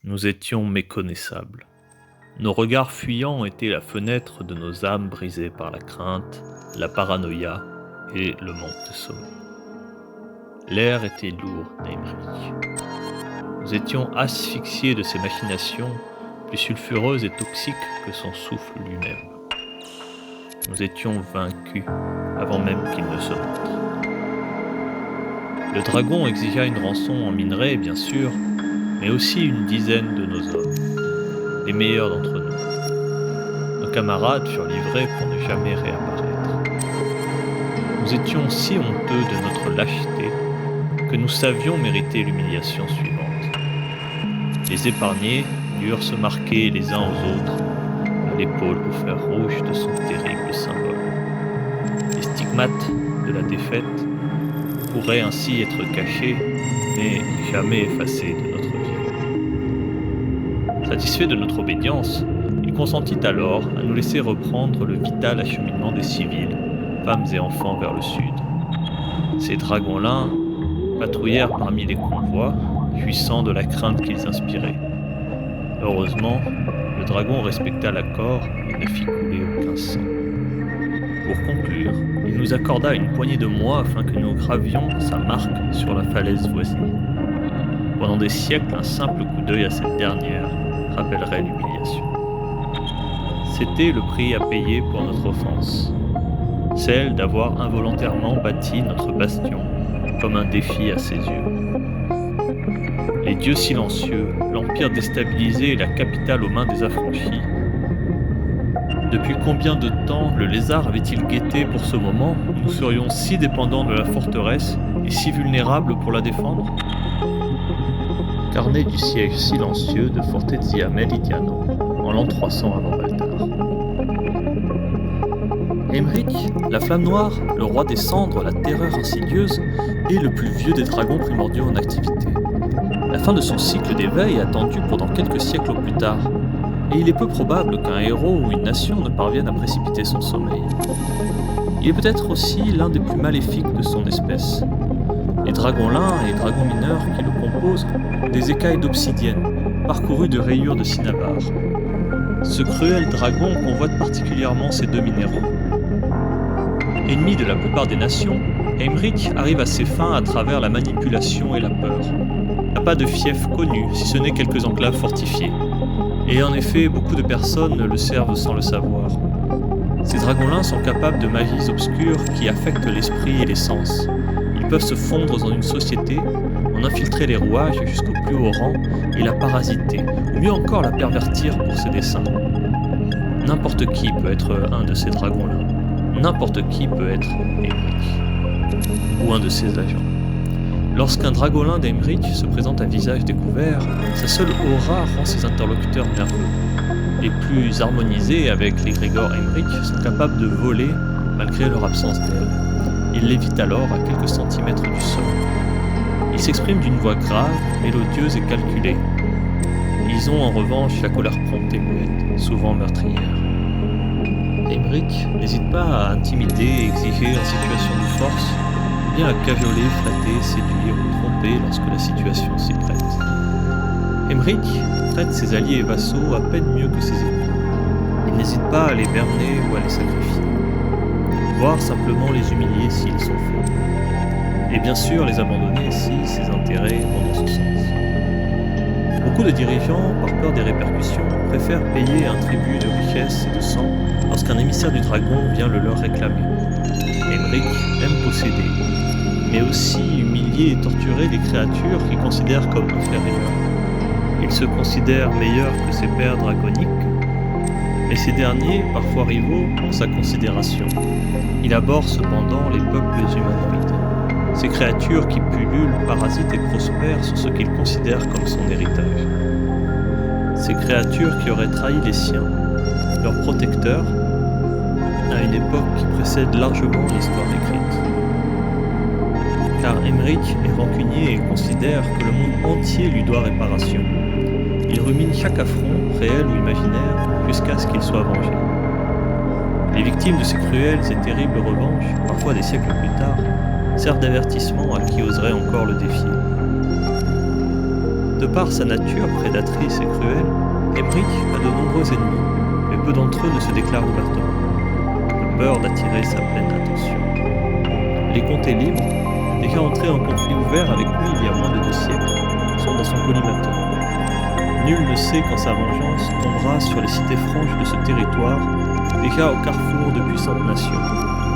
Nous étions méconnaissables. Nos regards fuyants étaient la fenêtre de nos âmes brisées par la crainte, la paranoïa et le manque de sommeil. L'air était lourd d'Aymeric. Nous étions asphyxiés de ses machinations, plus sulfureuses et toxiques que son souffle lui-même. Nous étions vaincus avant même qu'il ne se montre. Le dragon exigea une rançon en minerai, bien sûr, mais aussi une dizaine de nos hommes, les meilleurs d'entre nous. Nos camarades furent livrés pour ne jamais réapparaître. Nous étions si honteux de notre lâcheté que nous savions mériter l'humiliation suivante. Les épargnés durent se marquer les uns aux autres à l'épaule au fer rouge de son terrible symbole. Les stigmates de la défaite pourraient ainsi être cachés, mais jamais effacés de notre vie. Satisfait de notre obédience, il consentit alors à nous laisser reprendre le vital acheminement des civils, femmes et enfants vers le sud. Ces dragons-là patrouillèrent parmi les convois, jouissant de la crainte qu'ils inspiraient. Heureusement, le dragon respecta l'accord et ne fit couler aucun sang. Pour conclure, il nous accorda une poignée de mois afin que nous gravions sa marque sur la falaise voisine. Pendant des siècles, un simple coup d'œil à cette dernière rappellerait l'humiliation. C'était le prix à payer pour notre offense, celle d'avoir involontairement bâti notre bastion comme un défi à ses yeux. Les dieux silencieux, l'empire déstabilisé et la capitale aux mains des affranchis. Depuis combien de temps le lézard avait-il guetté pour ce moment où nous serions si dépendants de la forteresse et si vulnérables pour la défendre? Carnet du siège silencieux de Fortezia Meridiano, en l'an 300 avant Baltar. Aymeric, la flamme noire, le roi des cendres, la terreur insidieuse, est le plus vieux des dragons primordiaux en activité. La fin de son cycle d'éveil est attendue pour dans quelques siècles au plus tard, et il est peu probable qu'un héros ou une nation ne parvienne à précipiter son sommeil. Il est peut-être aussi l'un des plus maléfiques de son espèce. Les dragons lins et les dragons mineurs qui le composent ont des écailles d'obsidienne, parcourues de rayures de cinnabar. Ce cruel dragon convoite particulièrement ces deux minéraux. Ennemi de la plupart des nations, Aymeric arrive à ses fins à travers la manipulation et la peur. Il n'y a pas de fief connu, si ce n'est quelques enclaves fortifiées. Et en effet, beaucoup de personnes le servent sans le savoir. Ces dragons-là sont capables de magies obscures qui affectent l'esprit et les sens. Ils peuvent se fondre dans une société, en infiltrer les rouages jusqu'au plus haut rang et la parasiter, ou mieux encore la pervertir pour ses desseins. N'importe qui peut être un de ces dragons-là. N'importe qui peut être Aymeric, ou un de ses agents. Lorsqu'un dragolin d'Aymeric se présente à visage découvert, sa seule aura rend ses interlocuteurs nerveux. Les plus harmonisés avec l'égrégore Aymeric sont capables de voler malgré leur absence d'aile. Ils lévitent alors à quelques centimètres du sol. Ils s'expriment d'une voix grave, mélodieuse et calculée. Ils ont en revanche la colère prompte et muette, souvent meurtrière. Aymeric n'hésite pas à intimider et exiger en situation de force, ou bien à cajoler, flatter, séduire ou tromper lorsque la situation s'y prête. Aymeric traite ses alliés et vassaux à peine mieux que ses ennemis. Il n'hésite pas à les berner ou à les sacrifier, voire simplement les humilier s'ils sont faux. Et bien sûr les abandonner si ses intérêts vont dans ce sens. Beaucoup de dirigeants, par peur des répercussions, préfèrent payer un tribut de richesse et de sang lorsqu'un émissaire du dragon vient le leur réclamer. Aymeric aime posséder, mais aussi humilier et torturer des créatures qu'il considère comme inférieures. Il se considère meilleur que ses pairs draconiques, mais ces derniers, parfois rivaux, ont sa considération. Il abhorre cependant les peuples humanoïdes. Ces créatures qui pullulent, parasitent et prospèrent sont ce qu'il considère comme son héritage. Ces créatures qui auraient trahi les siens, leurs protecteurs, à une époque qui précède largement l'histoire écrite. Car Aymeric est rancunier et considère que le monde entier lui doit réparation. Il rumine chaque affront, réel ou imaginaire, jusqu'à ce qu'il soit vengé. Les victimes de ces cruelles et terribles revanches, parfois des siècles plus tard, servent d'avertissement à qui oserait encore le défier. De par sa nature prédatrice et cruelle, Emmerich a de nombreux ennemis, mais peu d'entre eux ne se déclarent ouvertement, de peur d'attirer sa pleine attention. Les comtés libres, déjà entrés en conflit ouvert avec lui il y a moins de 2 siècles, sont dans son collimateur. Nul ne sait quand sa vengeance tombera sur les cités franches de ce territoire, déjà au carrefour de puissantes nations.